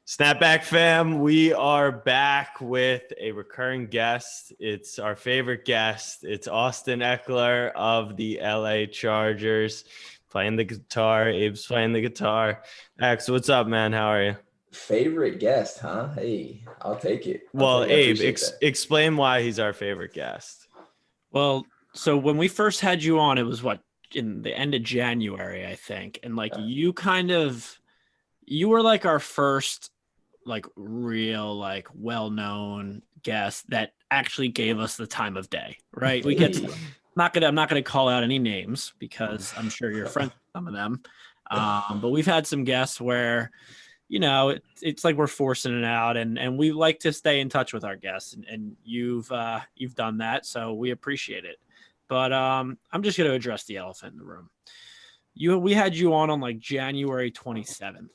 SnapBack fam, we are back with a recurring guest. It's our favorite guest. It's Austin Ekeler of the LA Chargers, playing the guitar. Abe's playing the guitar. X, what's up, man? How are you? Favorite guest, huh? Hey, I'll take it. Well, Abe, explain why he's our favorite guest. Well, so when we first had you on, it was in the end of January, I think. And you were like our first real well-known guest that actually gave us the time of day, right? I'm not gonna call out any names because I'm sure you're friends with some of them. But we've had some guests where it's like we're forcing it out, and we like to stay in touch with our guests, and you've done that, so we appreciate it. But I'm just gonna address the elephant in the room. We had you on January 27th.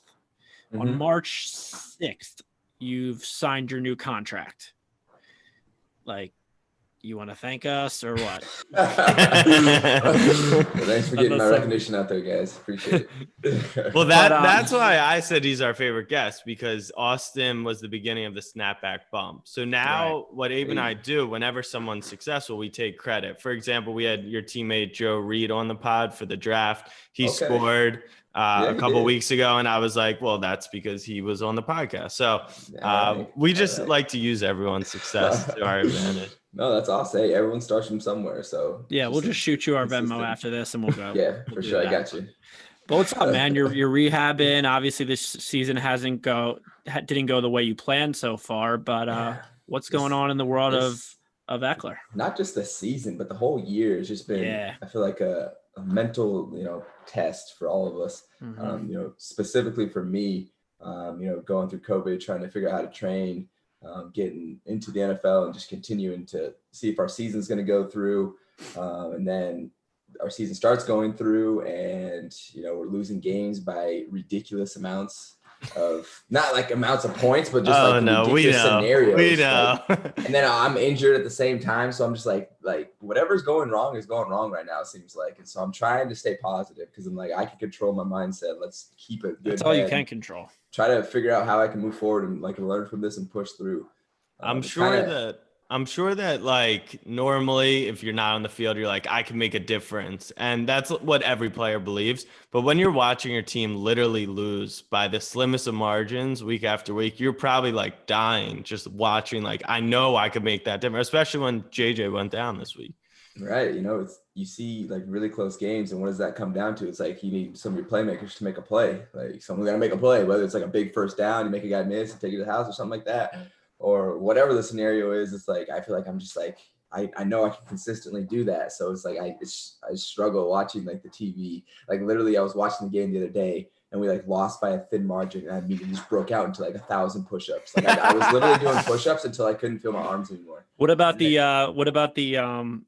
Mm-hmm. On March 6th, you've signed your new contract. You want to thank us or what? Well, thanks for getting my recognition out there, guys. Appreciate it. Well, that's why I said he's our favorite guest, because Austin was the beginning of the SnapBack bump. So now what Abe and I do, whenever someone's successful, we take credit. For example, we had your teammate Joe Reed on the pod for the draft. He scored a couple weeks ago, and I was like, well, that's because he was on the podcast. So we just like to use everyone's success to our advantage. No, that's awesome. Hey, everyone starts from somewhere. So we'll just shoot you our Venmo after this, and we'll go. Yeah, for sure. I got you. But what's up, man? You're rehabbing. Obviously, this season didn't go the way you planned so far. But what's going on in the world of Ekeler? Not just the season, but the whole year has just been. I feel like a mental, test for all of us. Mm-hmm. Specifically for me, going through COVID, trying to figure out how to train. Getting into the NFL and just continuing to see if our season's going to go through. And then our season starts going through and, we're losing games by ridiculous amounts of, not like amounts of points, but just ridiculous scenarios. We know. And then I'm injured at the same time. So I'm just like whatever's going wrong is going wrong right now, it seems like. And so I'm trying to stay positive because I'm like, I can control my mindset. Let's keep it good. That's all you can control. Try to figure out how I can move forward and learn from this and push through. I'm sure that normally if you're not on the field, you're like, I can make a difference. And that's what every player believes. But when you're watching your team literally lose by the slimmest of margins week after week, you're probably dying just watching. I know I could make that difference, especially when JJ went down this week. Right. You see really close games. And what does that come down to? It's you need some of your playmakers to make a play. Someone's got to make a play, whether it's a big first down, you make a guy miss and take it to the house or something like that. Or whatever the scenario is. It's I feel like I'm just I know I can consistently do that. So it's I struggle watching the TV. Literally I was watching the game the other day and we lost by a thin margin and I immediately just broke out into 1,000 push-ups. I was literally doing push-ups until I couldn't feel my arms anymore. What about the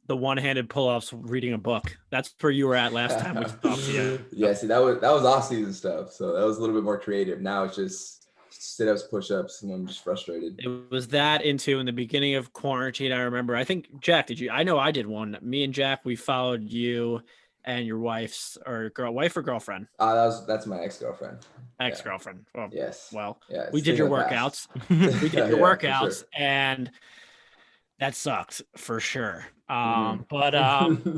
one-handed pull-ups reading a book? That's where you were at last time we talked to you. Yeah, see that was off-season stuff. So that was a little bit more creative. Now it's just sit-ups, push-ups, and I'm just frustrated. It was that in the beginning of quarantine. I remember, I think, Jack, I know I did one. Me and Jack, we followed you and your wife or girlfriend. That's my ex-girlfriend. Ex-girlfriend. Yeah. Well, yes. Well, yeah, we did your workouts. We did your workouts, sure. And that sucked for sure. Wait,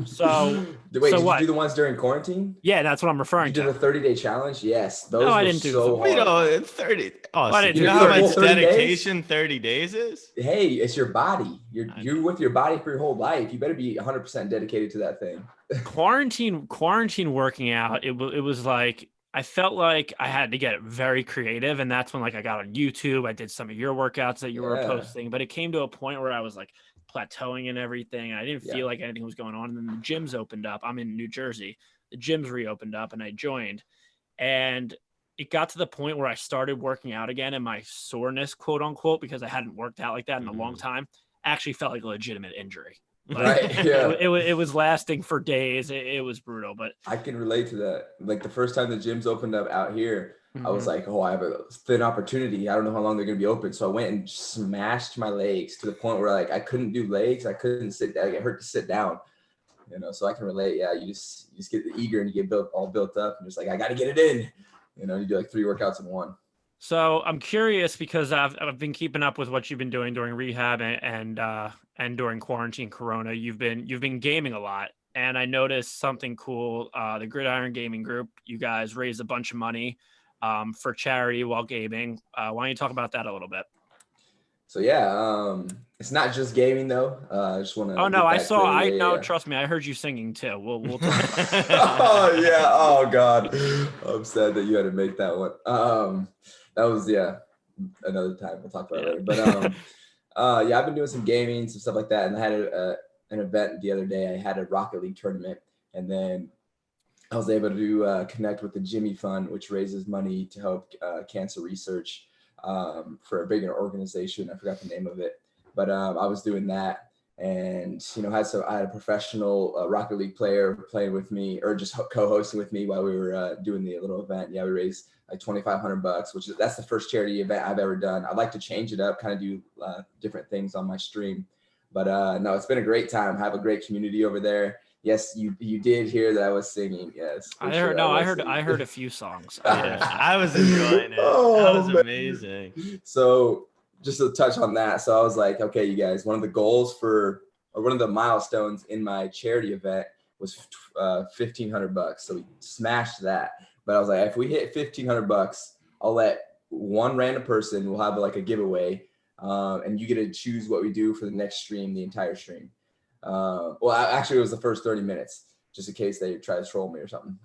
So did what? you do the ones during quarantine? Yeah, that's what I'm referring to. You did the 30-day challenge? Yes. Those I didn't do hard. 30. Oh, you know how much dedication 30 days is? Hey, it's your body. You're with your body for your whole life. You better be 100% dedicated to that thing. Quarantine working out, it was I felt like I had to get very creative, and that's when I got on YouTube. I did some of your workouts that you were posting, but it came to a point where I was plateauing and everything. I didn't feel like anything was going on. And then the gyms opened up. I'm in New Jersey. The gyms reopened up and I joined. And it got to the point where I started working out again, and my soreness, quote unquote, because I hadn't worked out like that in a long time, actually felt like a legitimate injury. Right. Yeah. It was lasting for days. It was brutal, but I can relate to that. The first time the gyms opened up out here, I was I have a thin opportunity. I don't know how long they're going to be open. So I went and smashed my legs to the point where I couldn't do legs. I couldn't sit down. It hurt to sit down, so I can relate. Yeah. You just get eager and you get built up and just I got to get it in, you do 3 workouts in one. So I'm curious because I've been keeping up with what you've been doing during rehab and during quarantine Corona. You've been gaming a lot, and I noticed something cool. The Gridiron Gaming Group, you guys raised a bunch of money for charity while gaming. Why don't you talk about that a little bit? So yeah, it's not just gaming though. I just want to. Oh no, I saw. Clear. I yeah, know. yeah. Trust me, I heard you singing too. We'll talk about that. Oh yeah. Oh god. I'm sad that you had to make that one. That was another time we'll talk about it later. But yeah, I've been doing some gaming, some stuff like that, and I had an event the other day. I had a Rocket League tournament, and then I was able to connect with the Jimmy Fund, which raises money to help cancer research for a bigger organization. I forgot the name of it, but I was doing that, and I had a professional Rocket League player playing with me, or just co-hosting with me while we were doing the little event. Yeah, we raised like $2,500, that's the first charity event I've ever done. I'd like to change it up, kind of do different things on my stream, but no, it's been a great time. I have a great community over there. Yes, you did hear that I was singing. Yes, I heard. No, I heard a few songs. I was enjoying it. That was amazing. So just to touch on that, so I was like, okay, you guys, one of the milestones in my charity event was $1,500. So we smashed that. But I was like, if we hit $1,500, I'll let one random person. We'll have like a giveaway, and you get to choose what we do for the next stream, the entire stream. Well, actually, it was the first 30 minutes, just in case they try to troll me or something.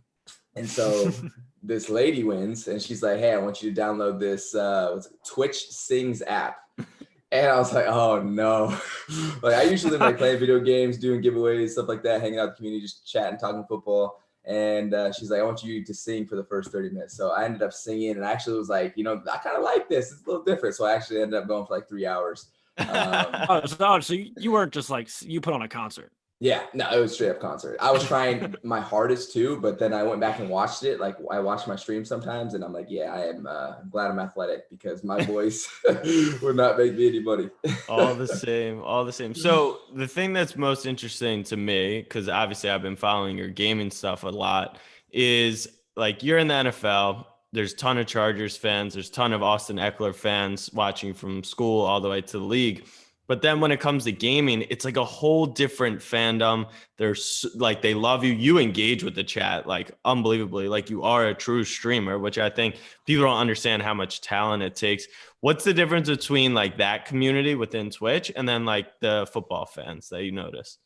And so this lady wins, and she's like, hey, I want you to download this Twitch Sings app. And I was like, oh, no. Like, I usually like playing video games, doing giveaways, stuff like that, hanging out in the community, just chatting, talking football. And she's like, I want you to sing for the first 30 minutes. So I ended up singing, and I actually was like, I kind of like this. It's a little different. So I actually ended up going for like 3 hours. So you weren't just like, you put on a concert. Yeah, no, it was straight up concert. I was trying my hardest too, but then I went back and watched it. Like, I watch my stream sometimes, and I'm like, yeah, I am glad I'm athletic, because my voice would not make me any money. all the same. So the thing that's most interesting to me, because obviously I've been following your gaming stuff a lot, is like, you're in the NFL. There's a ton of Chargers fans. There's a ton of Austin Ekeler fans watching from school all the way to the league. But then when it comes to gaming, it's like a whole different fandom. There's like, they love you. You engage with the chat like unbelievably, like you are a true streamer, which I think people don't understand how much talent it takes. What's the difference between like that community within Twitch and then like the football fans that you notice?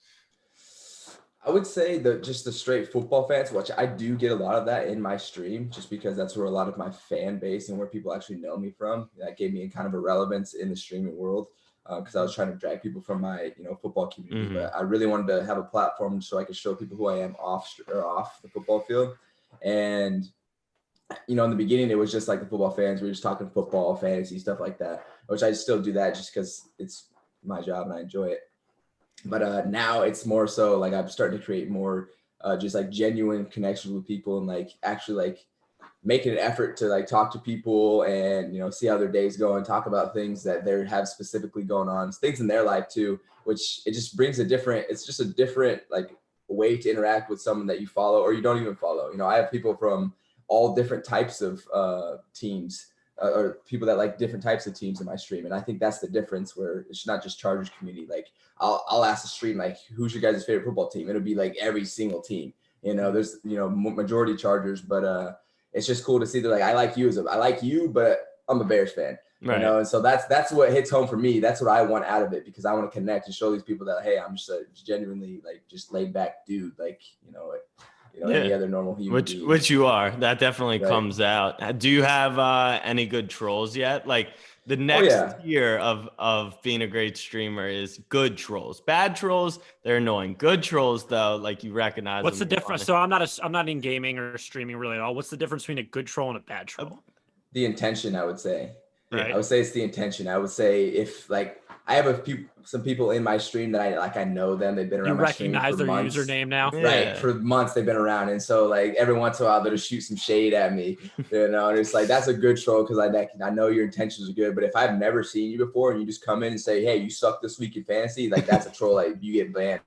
I would say just the straight football fans, which I do get a lot of that in my stream, just because that's where a lot of my fan base and where people actually know me from. That gave me kind of a relevance in the streaming world, because I was trying to drag people from my football community. Mm-hmm. But I really wanted to have a platform so I could show people who I am off the football field. And in the beginning, it was just like the football fans. We were just talking football, fantasy, stuff like that, which I still do that just because it's my job and I enjoy it. But now it's more so like I'm starting to create more just like genuine connections with people, and like actually like making an effort to like talk to people and see how their days go and talk about things that they have specifically going on, things in their life too, which it just brings it's just a different like way to interact with someone that you follow or you don't even follow. I have people from all different types of teams, or people that like different types of teams in my stream. And I think that's the difference, where it's not just Chargers community. Like I'll ask the stream, like, who's your guys' favorite football team? It'll be like every single team, there's, majority Chargers, but it's just cool to see that, like, I like you, but I'm a Bears fan, right. And so that's what hits home for me. That's what I want out of it, because I want to connect and show these people that, hey, I'm just a genuinely like just laid back dude, like, any other normal human being. Which you are. That definitely comes out. Do you have any good trolls yet? Like the next tier of being a great streamer is good trolls. Bad trolls, they're annoying. Good trolls, though, like you recognize. What's the difference? So I'm not in gaming or streaming really at all. What's the difference between a good troll and a bad troll? The intention, I would say. Right. I would say it's the intention. I would say if like I have some people in my stream that I know them. They've been around my stream for months. You recognize their username now? Right. For months they've been around. And so like every once in a while they'll just shoot some shade at me, and it's like, that's a good troll, because I know your intentions are good. But if I've never seen you before and you just come in and say, hey, you suck this week in fantasy, like that's a troll. Like you get banned.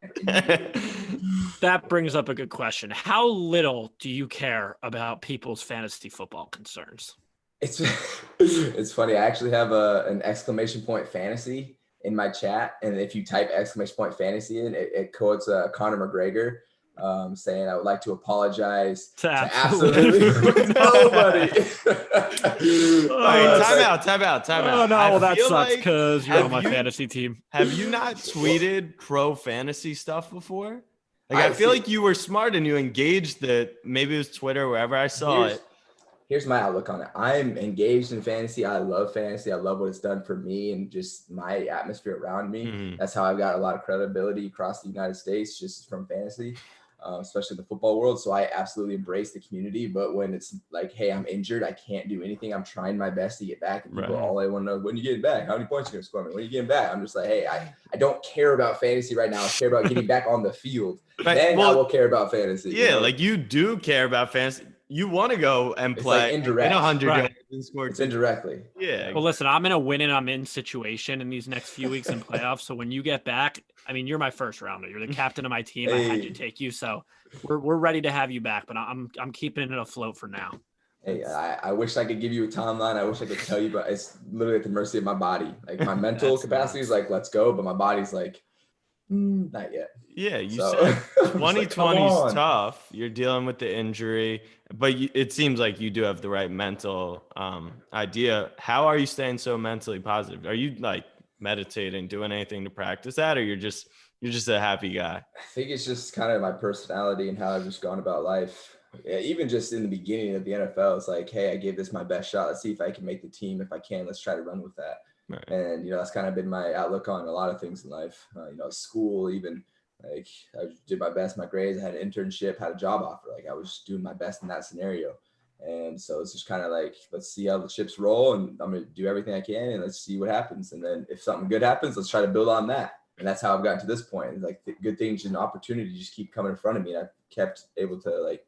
That brings up a good question. How little do you care about people's fantasy football concerns? It's funny. I actually have an exclamation point fantasy in my chat, and if you type exclamation point fantasy in, it quotes Conor McGregor saying, "I would like to apologize to absolutely nobody." Time out. Oh no, well that sucks because you're on my fantasy team. Have you not tweeted pro fantasy stuff before? Like I feel like you were smart and you engaged that. Maybe it was Twitter, wherever I saw it. Here's my outlook on it. I'm engaged in fantasy. I love fantasy. I love what it's done for me and just my atmosphere around me. Mm-hmm. That's how I've got a lot of credibility across the United States, just from fantasy, especially the football world. So I absolutely embrace the community. But when it's like, hey, I'm injured, I can't do anything. I'm trying my best to get back. And people, all I want to know, when are you getting back? How many points are you going to score me? When are you getting back? I'm just like, hey, I don't care about fantasy right now. I care about getting back on the field. Then I will care about fantasy. Yeah, you know? Like you do care about fantasy. You want to go and play like indirect. In 100 yards and score. It's indirectly. Yeah. Well, listen, I'm in a win and I'm in situation in these next few weeks in playoffs. So when you get back, I mean, you're my first rounder. You're the captain of my team. Hey. I had to take you. So we're ready to have you back, but I'm keeping it afloat for now. Hey, I wish I could give you a timeline. I wish I could tell you, but it's literally at the mercy of my body. Like my mental capacity is like, let's go. But my body's like, not yet. Yeah, you said 2020 is tough. You're dealing with the injury, but it seems like you do have the right mental idea. How are you staying so mentally positive? Are you like meditating, doing anything to practice that, or you're just a happy guy? I think it's just kind of my personality and how I've just gone about life. Yeah, even just in the beginning of the NFL, it's like, hey, I gave this my best shot. Let's see if I can make the team. If I can, let's try to run with that. Right. And, that's kind of been my outlook on a lot of things in life, school, even like I did my best, my grades, I had an internship, had a job offer. Like I was doing my best in that scenario. And so it's just kind of like, let's see how the chips roll and I'm going to do everything I can and let's see what happens. And then if something good happens, let's try to build on that. And that's how I've gotten to this point. Like the good things and opportunities just keep coming in front of me. And I've kept able to like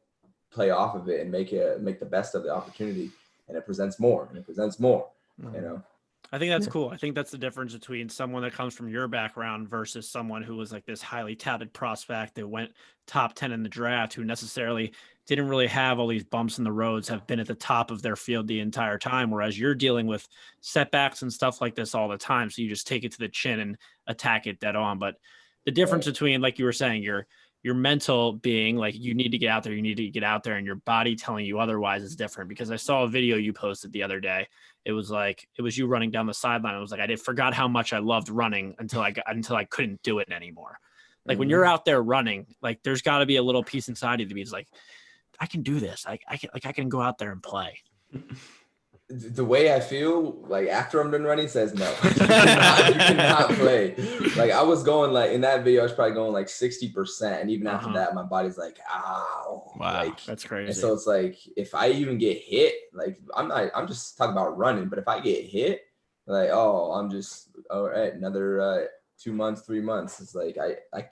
play off of it and make the best of the opportunity. And it presents more and it presents more, I think that's cool. I think that's the difference between someone that comes from your background versus someone who was like this highly touted prospect that went top 10 in the draft, who necessarily didn't really have all these bumps in the roads, have been at the top of their field the entire time. Whereas you're dealing with setbacks and stuff like this all the time. So you just take it to the chin and attack it dead on. But the difference between, like you were saying, your mental being like, you need to get out there, and your body telling you otherwise is different. Because I saw a video you posted the other day. It was you running down the sideline. I was like, forgot how much I loved running until I couldn't do it anymore. Like when you're out there running, like there's got to be a little piece inside of you that be like, I can do this. I can go out there and play. The way I feel like after I'm done running says no. You cannot play. Like I was going like in that video, I was probably going like 60%. And even after that, my body's like, ow. Wow. Like, that's crazy. And so it's like if I even get hit, like I'm just talking about running, but if I get hit, like, I'm just all right, another 2 months, 3 months. It's like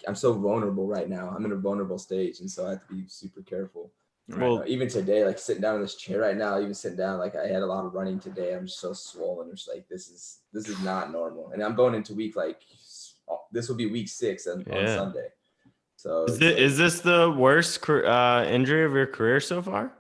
I'm so vulnerable right now. I'm in a vulnerable stage. And so I have to be super careful. Well, even today, like sitting down in this chair right now, even sitting down, like I had a lot of running today. I'm just so swollen. It's like, this is not normal. And I'm going into this will be week 6 on Sunday. So is this the worst injury of your career so far?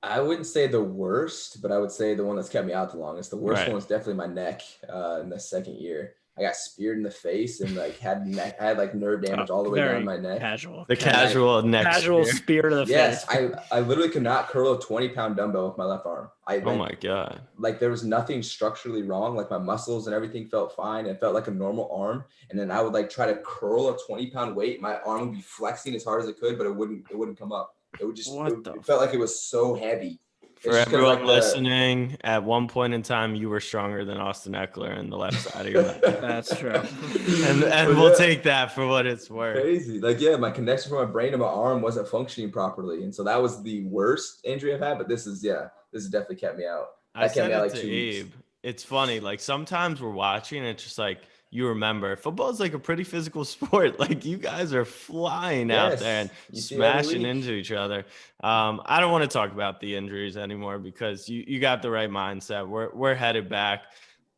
I wouldn't say the worst, but I would say the one that's kept me out the longest. The worst one was definitely my neck in the second year. I got speared in the face and like I had like nerve damage all the way down my neck. Casual. The casual neck. Casual spear to the face. Yes, I literally could not curl a 20-pound dumbbell with my left arm. Oh my God. Like there was nothing structurally wrong. Like my muscles and everything felt fine. It felt like a normal arm. And then I would like try to curl a 20-pound weight. My arm would be flexing as hard as it could, but it wouldn't come up. It would just it felt like it was so heavy. For everyone listening, at one point in time, you were stronger than Austin Ekeler in the left side of your neck. That's true. and we'll take that for what it's worth. Crazy. Like, my connection from my brain to my arm wasn't functioning properly. And so that was the worst injury I've had. But this has definitely kept me out. I said it to Abe. It's funny. Like sometimes we're watching and it's just like, you remember football is like a pretty physical sport. Like you guys are flying out there and smashing into each other. I don't want to talk about the injuries anymore because you got the right mindset. We're headed back.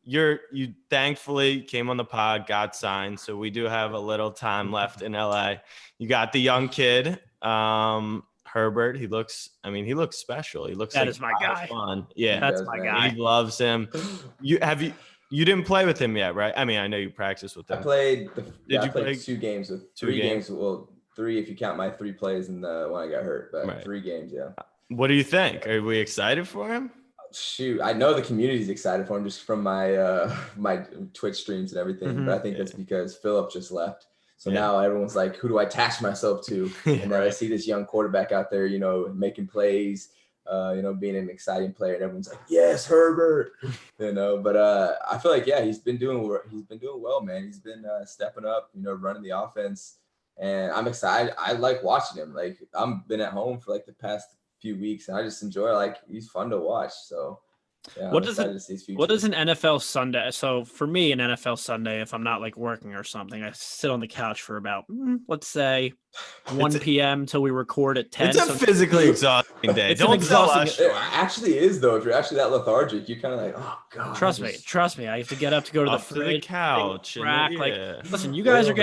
You thankfully came on the pod, got signed. So we do have a little time left in LA. You got the young kid, Herbert. He looks special. He looks That like is my guy. fun. Yeah, That's my guy. He loves him. You didn't play with him yet, right? I mean, I know you practiced with him. I played. Did I you played play 2 games with 3 games? Well, 3 if you count my 3 plays and the one I got hurt, but Right. 3 games. Yeah. What do you think? Are we excited for him? Shoot, I know the community's excited for him just from my my Twitch streams and everything, but I think that's because Philip just left. So now everyone's like, who do I attach myself to? And then I see this young quarterback out there, making plays, being an exciting player, and everyone's like, yes, Herbert, But I feel like he's been doing well, man. He's been stepping up, running the offense, and I'm excited. I like watching him. Like I've been at home for like the past few weeks, and I just enjoy he's fun to watch. So what does an NFL Sunday? So for me, an NFL Sunday, if I'm not like working or something, I sit on the couch for about let's say 1 p.m. till we record at 10. It's a physically exhausting day. Don't tell us. It actually is though. If you're actually that lethargic, you're kind of like, oh god. Trust me. I have to get up to go to the fridge, the couch. Listen, you guys are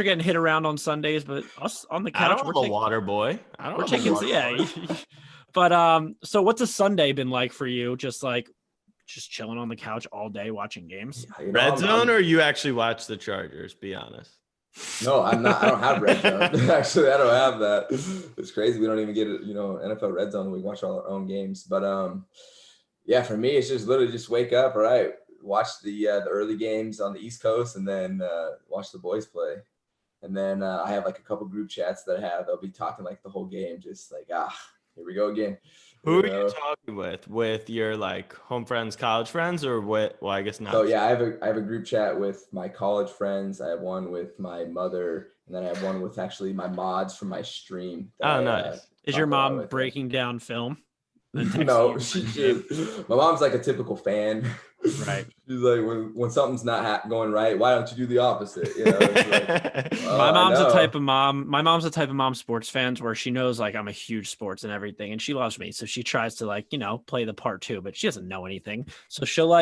getting hit around on Sundays, but us on the couch. I'm a water boy. We're taking But so what's a Sunday been like for you? Just chilling on the couch all day watching games. Red Zone, or you actually watch the Chargers? Be honest. No, I'm not. I don't have Red Zone. Actually, I don't have that. It's crazy. We don't even get it. NFL Red Zone. We watch all our own games. But for me, it's just literally just wake up. All right, watch the early games on the East Coast, and then watch the boys play. And then I have like a couple group chats that I have. They'll be talking like the whole game, just like here we go again. Who are you talking with? With your like home friends, college friends, or what? Well, I guess not. So I have a group chat with my college friends. I have one with my mother, and then I have one with actually my mods from my stream. Nice. Is your mom breaking down film? No, my mom's like a typical fan. Right. She's like, when something's not going right, why don't you do the opposite? My mom's the type of mom. My mom's the type of mom sports fans where she knows like I'm a huge sports and everything, and she loves me, so she tries to play the part too, but she doesn't know anything. So she'll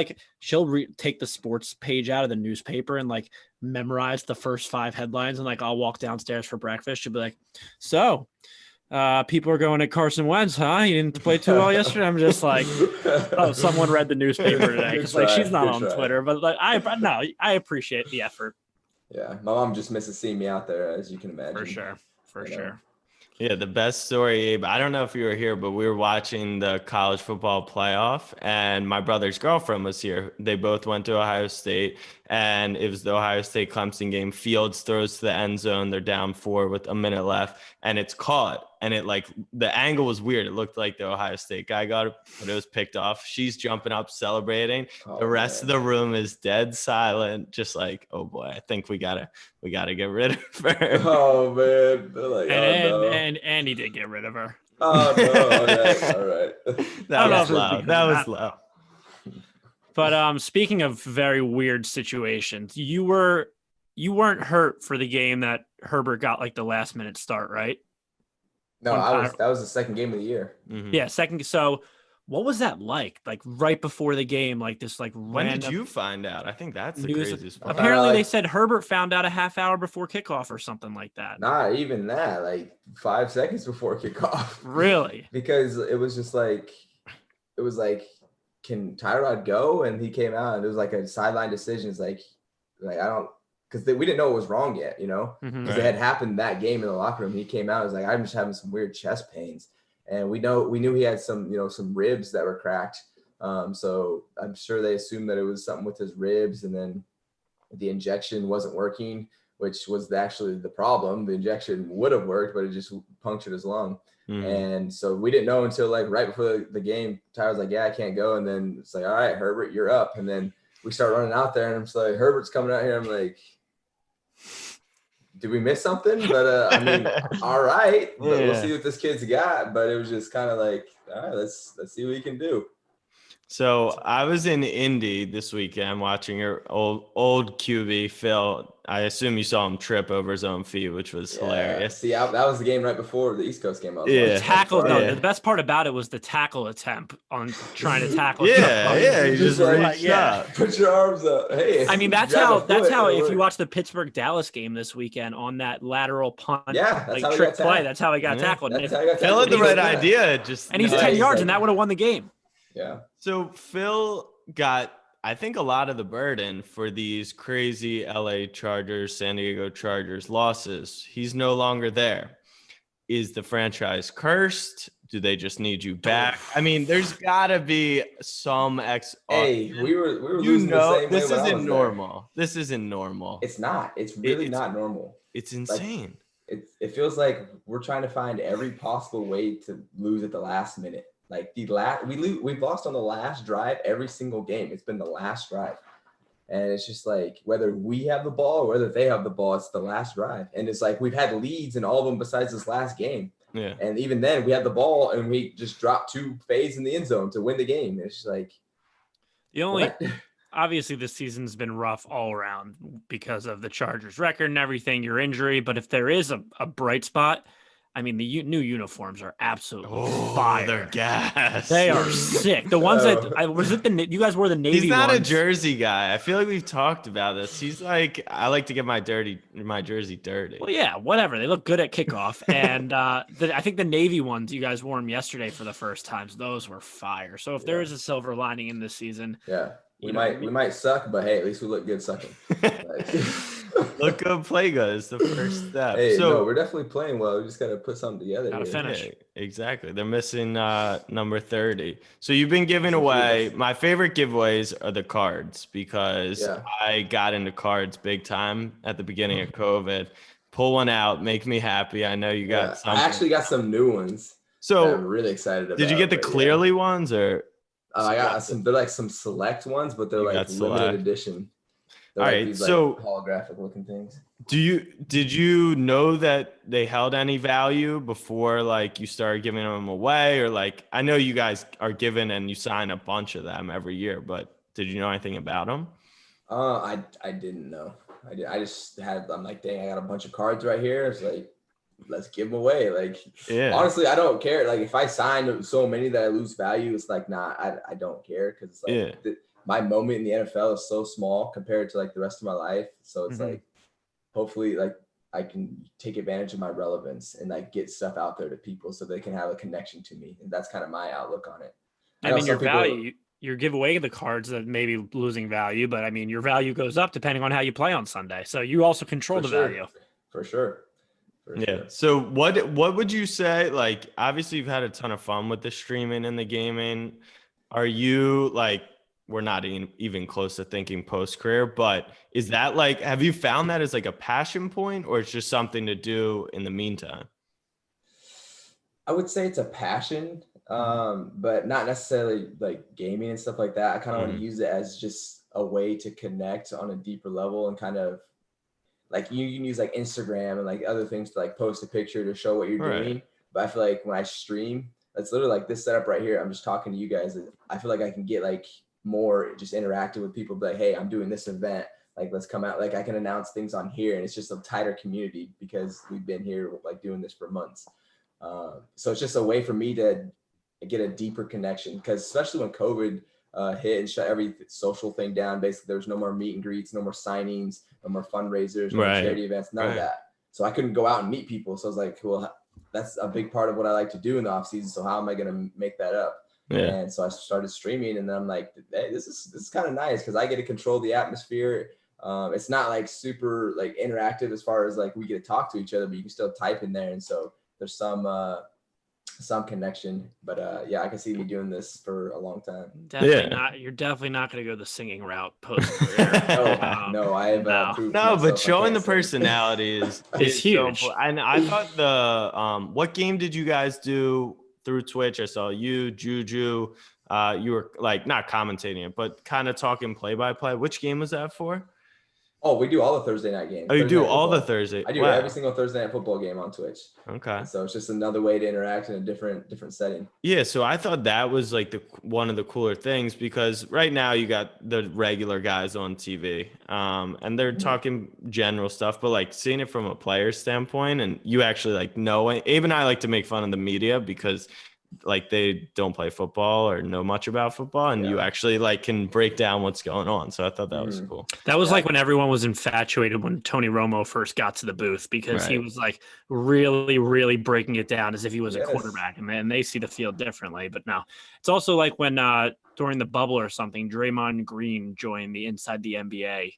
take the sports page out of the newspaper and like memorize the first 5 headlines, and like I'll walk downstairs for breakfast. She'll be like, so. People are going at Carson Wentz, huh? He didn't play too well yesterday. I'm just like, oh, someone read the newspaper today, because like she's not on Twitter, but like I appreciate the effort. Yeah, my mom just misses seeing me out there, as you can imagine. For sure. Yeah, the best story, Abe, I don't know if you were here, but we were watching the college football playoff, and my brother's girlfriend was here. They both went to Ohio State, and it was the Ohio State Clemson game. Fields throws to the end zone. They're down 4 with a minute left, and it's caught. And it the angle was weird. It looked like the Ohio State guy got it, but it was picked off. She's jumping up, celebrating. The rest of the room is dead silent, just like, oh boy, I think we gotta get rid of her. Oh man, like, and he did get rid of her. Oh no, all right. That was loud. That was loud. But speaking of very weird situations, you weren't hurt for the game that Herbert got like the last minute start, right? No, that was the second game of the year. Mm-hmm. Yeah, second. So what was that like? Like right before the game, like this like when did you find out? I think that's the craziest part. Apparently they said Herbert found out a half hour before kickoff or something like that. Not even that, like 5 seconds before kickoff. Really? Because it was just like, can Tyrod go? And he came out and it was like a sideline decision. It's like I don't, because we didn't know it was wrong yet, because it had happened that game in the locker room. He came out, was like, I'm just having some weird chest pains. And we knew he had some, some ribs that were cracked. So I'm sure they assumed that it was something with his ribs, and then the injection wasn't working, which was actually the problem. The injection would have worked, but it just punctured his lung. And so we didn't know until like right before the game. Tyrod's like, yeah, I can't go. And then it's like, all right, Herbert, you're up. And then we start running out there, and I'm just like, Herbert's coming out here. I'm like, did we miss something? But I mean, all right, but we'll see what this kid's got. But it was just kind of like, all right, let's see what he can do. So I was in Indy this weekend watching your old QB, Phil. I assume you saw him trip over his own feet, which was hilarious. See, that was the game right before the East Coast game. The tackle. No, the best part about it was the tackle attempt on trying to tackle. You just reached up. Put your arms up. Hey, I mean, that's how. If you watch the Pittsburgh Dallas game this weekend on that lateral punt, trick play, that's how he got tackled. Phil had the right idea, and he's 10 yards, and that would have won the game. Yeah. So Phil got, I think, a lot of the burden for these crazy LA Chargers, San Diego Chargers losses. He's no longer there. Is the franchise cursed? Do they just need you back? I mean, there's gotta be some Hey, we were losing the same way this when I isn't was normal. There. This isn't normal. It's not. It's really not normal. It's insane. It feels like we're trying to find every possible way to lose at the last minute. Like we've lost on the last drive every single game. It's been the last drive. And it's just like whether we have the ball or whether they have the ball, it's the last drive. And it's like we've had leads in all of them besides this last game. Yeah. And even then we had the ball and we just dropped 2 fades in the end zone to win the game. It's just like obviously this season's been rough all around because of the Chargers record and everything, your injury. But if there is a bright spot, I mean, the new uniforms are absolutely fire. They're gas. They are sick. The ones you guys wore the Navy. He's not ones. a jersey guy. I feel like we've talked about this. He's like, I like to get my jersey dirty. Well, yeah, whatever. They look good at kickoff, and I think the Navy ones you guys wore them yesterday for the first time. So those were fire. So if there is a silver lining in this season, we might suck, but hey, at least we look good sucking. Look good, play good is the first step. Hey, no, we're definitely playing well. We just got to put something together. Got to finish. Yeah, exactly. They're missing number 30. So you've been giving away. My favorite giveaways are the cards because I got into cards big time at the beginning of COVID. Pull one out, make me happy. I know you got some. I actually got some new ones. So I'm really excited about. Did you get the clearly ones or? I got some. They're like some select ones, but they're like limited edition. All right, these, so holographic looking things. Did you know that they held any value before like you started giving them away, or like I know you guys are given and you sign a bunch of them every year, but did you know anything about them? I didn't know. I just I'm like, dang, I got a bunch of cards right here. It's like, let's give them away. Like, honestly, I don't care. Like if I sign so many that I lose value, it's like, nah, I don't care because like my moment in the NFL is so small compared to like the rest of my life. So it's like, hopefully like I can take advantage of my relevance and like get stuff out there to people so they can have a connection to me. And that's kind of my outlook on it. I mean, your value, you give away the cards that may be losing value, but I mean, your value goes up depending on how you play on Sunday. So you also control the value. For sure. So what would you say? Like, obviously you've had a ton of fun with the streaming and the gaming. Are you like, we're not even close to thinking post-career, but is that like, have you found that as like a passion point or it's just something to do in the meantime? I would say it's a passion, but not necessarily like gaming and stuff like that. I kind of want to use it as just a way to connect on a deeper level and kind of like you can use like Instagram and like other things to like post a picture to show what you're doing. But I feel like when I stream, it's literally like this setup right here. I'm just talking to you guys. I feel like I can get like more just interactive with people, be like, hey, I'm doing this event, like let's come out, like I can announce things on here, and it's just a tighter community because we've been here like doing this for months. So it's just a way for me to get a deeper connection, because especially when COVID hit and shut every social thing down, basically there was no more meet and greets, no more signings, no more fundraisers, no more charity events, none of that. So I couldn't go out and meet people. So I was like, well, that's a big part of what I like to do in the off season. So how am I going to make that up? And so I started streaming, and then I'm like, hey, this is kind of nice because I get to control the atmosphere. It's not like super like interactive as far as like we get to talk to each other, but you can still type in there. And so there's some connection, but I can see me doing this for a long time. Definitely not. You're definitely not going to go the singing route post career. No, I have no, but showing the personality is huge. So, and I thought the what game did you guys do through Twitch? I saw you, Juju. You were like not commentating it, but kind of talking play by play. Which game was that for? Oh, we do all the Thursday night games. Oh, you Thursday do night all the football. Thursday? I do Wow. every single Thursday night football game on Twitch. Okay. And so it's just another way to interact in a different setting. Yeah, so I thought that was like one of the cooler things, because right now you got the regular guys on TV, and they're talking general stuff, but like seeing it from a player standpoint, and you actually like know it. Abe and I like to make fun of the media because like they don't play football or know much about football, and you actually like can break down what's going on. So I thought that was cool. That was like when everyone was infatuated when Tony Romo first got to the booth, because he was like really, really breaking it down as if he was a quarterback, and then they see the field differently. But now it's also like when during the bubble or something, Draymond Green joined the Inside the NBA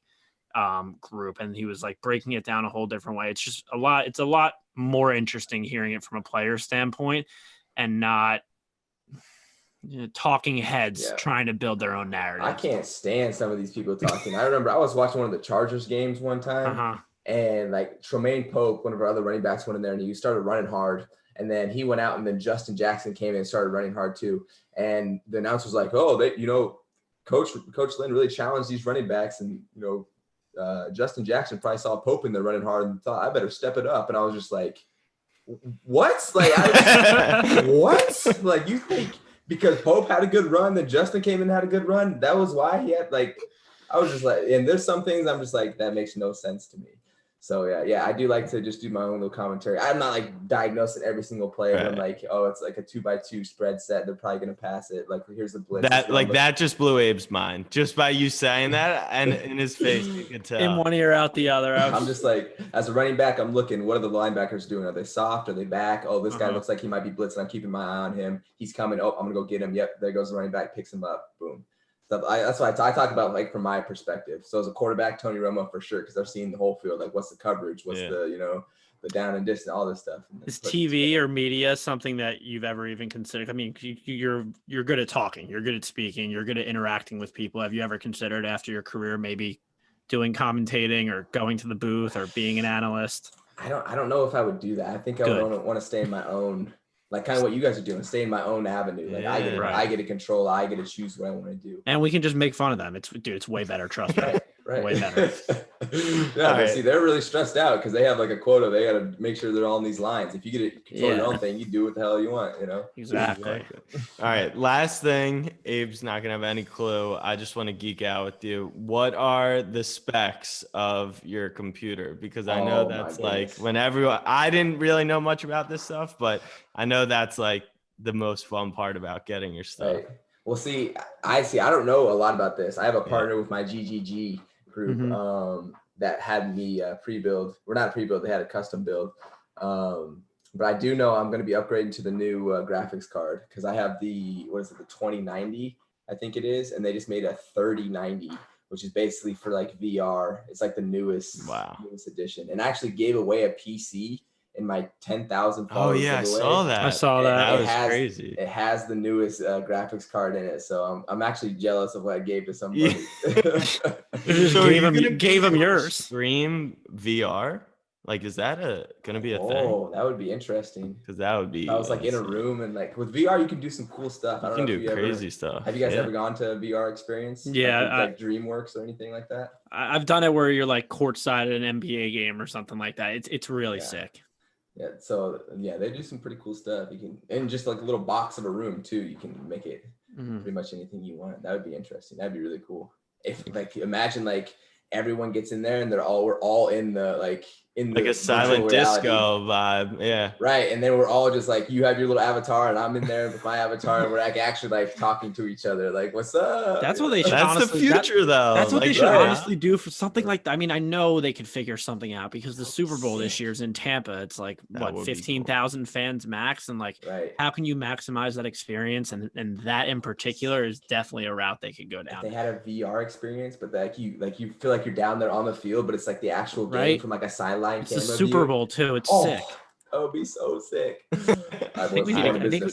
group, and he was like breaking it down a whole different way. It's just it's a lot more interesting hearing it from a player standpoint and not talking heads trying to build their own narrative. I can't stand some of these people talking. I remember I was watching one of the Chargers games one time, and like Tremaine Pope, one of our other running backs, went in there and he started running hard. And then he went out, and then Justin Jackson came in and started running hard too. And the announcer was like, "Oh, Coach Lynn really challenged these running backs, and Justin Jackson probably saw Pope in there running hard and thought, I better step it up." And I was just like, "What? Like, what? Like, you think because Pope had a good run, then Justin came in and had a good run? That was why he had like." I was just like, and there's some things I'm just like, that makes no sense to me. So yeah, I do like to just do my own little commentary. I'm not like diagnosing every single play. I'm like, oh, it's like a 2x2 spread set. They're probably gonna pass it. Like, here's the blitz. That just blew Abe's mind just by you saying that, and in his face you could tell. In one ear, out the other. I'm just like, as a running back, I'm looking. What are the linebackers doing? Are they soft? Are they back? Oh, this guy looks like he might be blitzing. I'm keeping my eye on him. He's coming. Oh, I'm gonna go get him. Yep, there goes the running back. Picks him up. Boom. That's why I talk about like from my perspective. So as a quarterback, Tony Romo for sure, because I've seen the whole field. Like, what's the coverage? What's the the down and distance, all this stuff. Is TV or media something that you've ever even considered? I mean, you're good at talking, you're good at speaking, you're good at interacting with people. Have you ever considered after your career maybe doing commentating or going to the booth or being an analyst? I don't know if I would do that. I think I would want to stay in my own. Like kind of what you guys are doing, stay in my own avenue. Like I get to control, I get to choose what I want to do. And we can just make fun of them. It's way better, trust me. Right. Way better. See, they're really stressed out because they have like a quota. They got to make sure they're on these lines. If you get to control your own thing, you do what the hell you want, Exactly. All right, last thing. Abe's not gonna have any clue. I just want to geek out with you. What are the specs of your computer? Because I know that's like when I didn't really know much about this stuff, but I know that's like the most fun part about getting your stuff. Right. Well, I don't know a lot about this. I have a partner with my GGG group that had me pre-build. We're not pre-build, they had a custom build. But I do know I'm going to be upgrading to the new graphics card because I have the 2090, I think it is. And they just made a 3090, which is basically for like VR. It's like the newest edition. And I actually gave away a PC in my 10,000 followers. Oh yeah, I saw that. That was crazy. It has the newest graphics card in it, so I'm actually jealous of what I gave to somebody. So gave him yours. Stream VR? Like, is that gonna be a thing? Oh, that would be interesting. Because that would be. I was like in a room and like with VR, you can do some cool stuff. You can do crazy stuff. Have you guys ever gone to a VR experience? Yeah, like DreamWorks or anything like that? I've done it where you're like courtside at an NBA game or something like that. It's really sick. Yeah, so they do some pretty cool stuff. You can, and just like a little box of a room too, you can make it pretty much anything you want. That would be interesting. That'd be really cool. If like imagine like everyone gets in there and we're all in the like a silent disco vibe. Yeah. Right. And then we're all just like, you have your little avatar and I'm in there with my avatar and we're like actually like talking to each other. Like, what's up? That's what they should. That's the future though. That's what they should honestly do for something like that. I mean, I know they could figure something out because the Super Bowl this year is in Tampa. It's like 15,000 fans max. And like, how can you maximize that experience? And that in particular is definitely a route they could go down. If they had a VR experience, but you feel like you're down there on the field, but it's like the actual game from like a sideline. It's the Super Bowl too. It's sick. That would be so sick. I think we need to.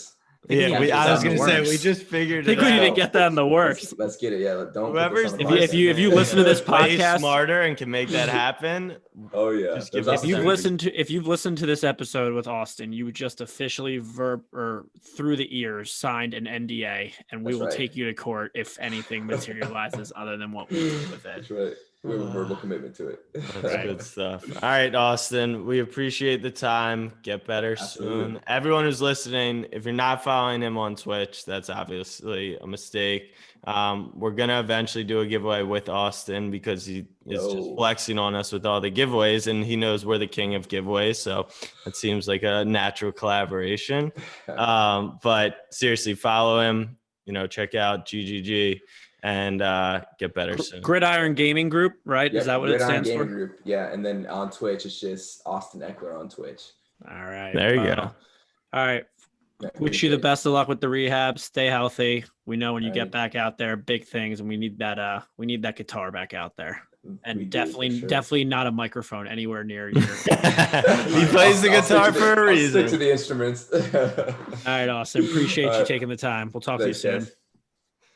I was gonna say we just figured it out. We need to get that in the works. Let's get it. Yeah, don't. If you listen to this podcast, smarter and can make that happen. Oh yeah. If you've listened to this episode with Austin, you would just officially through the ears signed an NDA, and we will take you to court if anything materializes other than what we did with it. That's right. We have a verbal commitment to it. That's good stuff. All right, Austin, we appreciate the time. Get better soon. Everyone who's listening, if you're not following him on Twitch, that's obviously a mistake. We're going to eventually do a giveaway with Austin because he is just flexing on us with all the giveaways, and he knows we're the king of giveaways. So it seems like a natural collaboration. But seriously, follow him, check out GGG. And get better soon. Gridiron Gaming Group, right? Yep, is that what it stands for? Group. Yeah, and then on Twitch, it's just Austin Ekeler on Twitch. All right. There you go. All right. Wish you the best of luck with the rehab. Stay healthy. We know when you get back out there, big things, and we need that guitar back out there. And definitely not a microphone anywhere near you. He plays the guitar for a reason. Stick to the instruments. All right, Austin. Appreciate you taking the time. We'll talk to you soon.